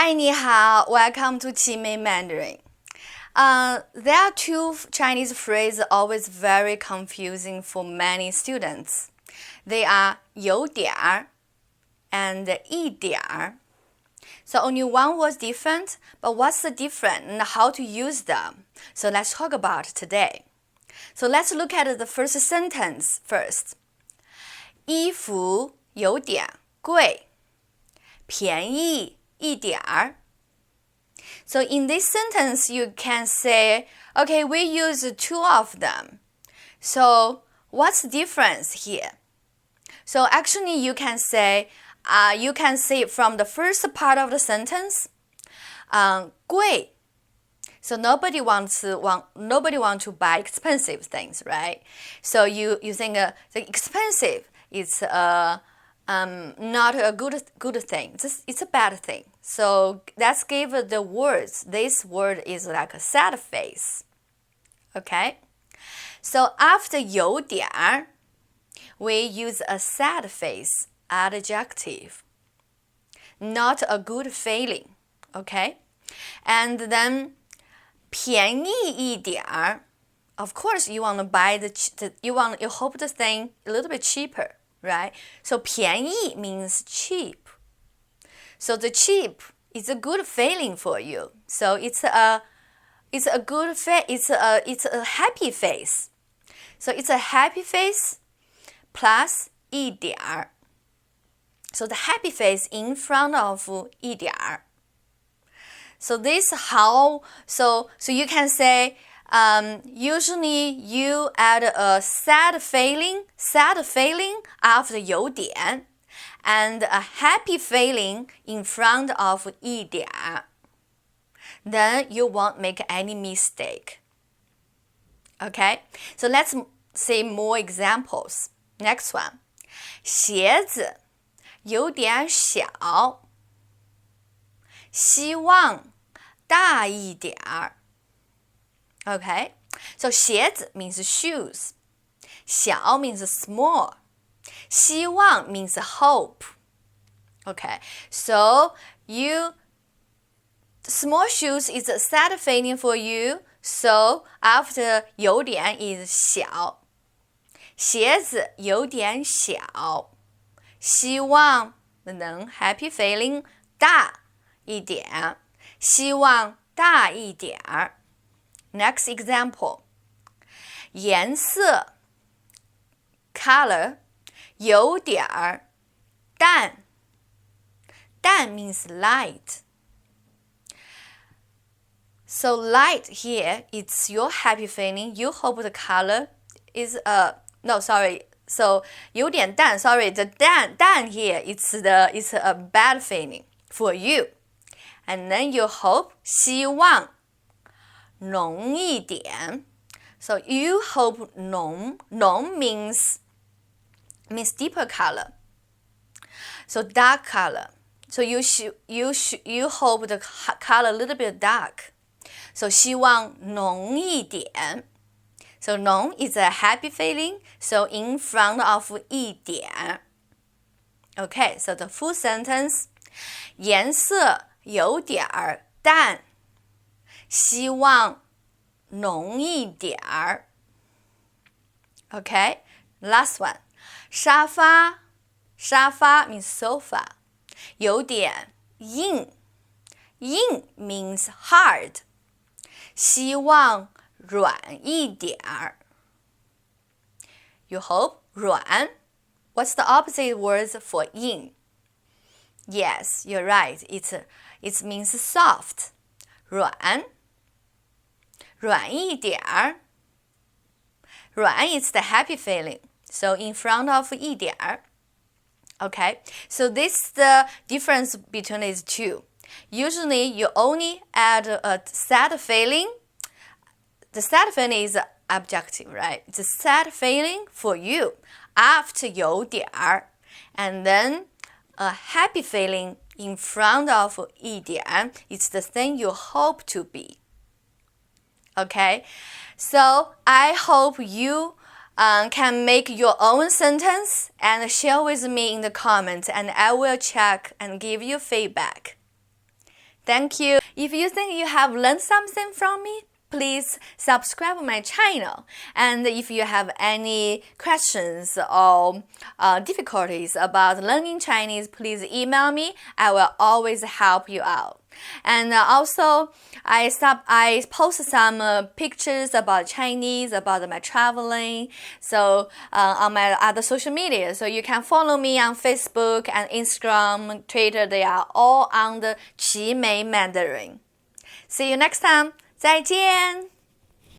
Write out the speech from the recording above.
Hi, 你好 Welcome to 奇美 Mandarin. There are two Chinese phrases always very confusing for many students. They are 有点儿 and 一点儿. So only one was different, but what's the difference and how to use them? So let's talk about today. So let's look at the first sentence first. 衣服有点贵，便宜一点儿。So in this sentence, you can say, okay, we use two of them. So what's the difference here? So actually, you can say from the first part of the sentence, 贵. So nobody wants to buy expensive things, right? So you think the expensive is not a good thing. It's a bad thing. So let's give the words. This word is like a sad face. Okay? So after 有点儿, we use a sad face adjective. Not a good feeling. Okay? And then 便宜一点儿, of course you want to buy you hope the thing a little bit cheaper, right? So 便宜 means cheap. So the cheap is a good feeling for you. So it's a good it's a happy face. So it's a happy face plus 一点儿. So the happy face in front of 一点儿. So this how so you can say usually you add a sad feeling after 有点 and a happy feeling in front of 一点. Then you won't make any mistake. Okay? So let's see more examples. Next one. 鞋子有点小，希望大一点儿。Okay? So 鞋子 means shoes. 小 means small. 希望 means hope. Okay? So small shoes is a sad feeling for you. So after 有点 is 小。鞋子有点小。希望 then happy feeling 大一点。希望大一点儿。Next example. 颜色 color 有点儿淡。淡 means light. So light here, it's your happy feeling. You hope the color is So 有点淡 the 淡 here it's a bad feeling for you. And then you hope 希望浓一点. So you hope 浓 means deeper color. So dark color. So you hope the color a little bit dark. So 希望浓一点. So 浓 is a happy feeling. So in front of 一点. Okay, so the full sentence. 颜色有点儿淡。希望浓一点儿。Okay, last one. 沙发 means sofa. 有点硬。硬 means hard. 希望软一点儿。You hope 软. What's the opposite words for 硬? Yes, you're right. It means soft. 软一点儿。软 is the happy feeling. So in front of 一点儿. Okay, so this is the difference between these two. Usually you only add a sad feeling. The sad feeling is objective, right? It's a sad feeling for you after 有点儿 and then a happy feeling in front of 一点 it's the thing you hope to be. Okay, so I hope you can make your own sentence and share with me in the comments, and I will check and give you feedback. Thank you. If you think you have learned something from me, please subscribe my channel. And if you have any questions or difficulties about learning Chinese, please email me. I will always help you out. And also, I post some pictures about Chinese, about my traveling, so on my other social media. So you can follow me on Facebook and Instagram, Twitter. They are all on the 奇美 Mandarin. See you next time. 再见。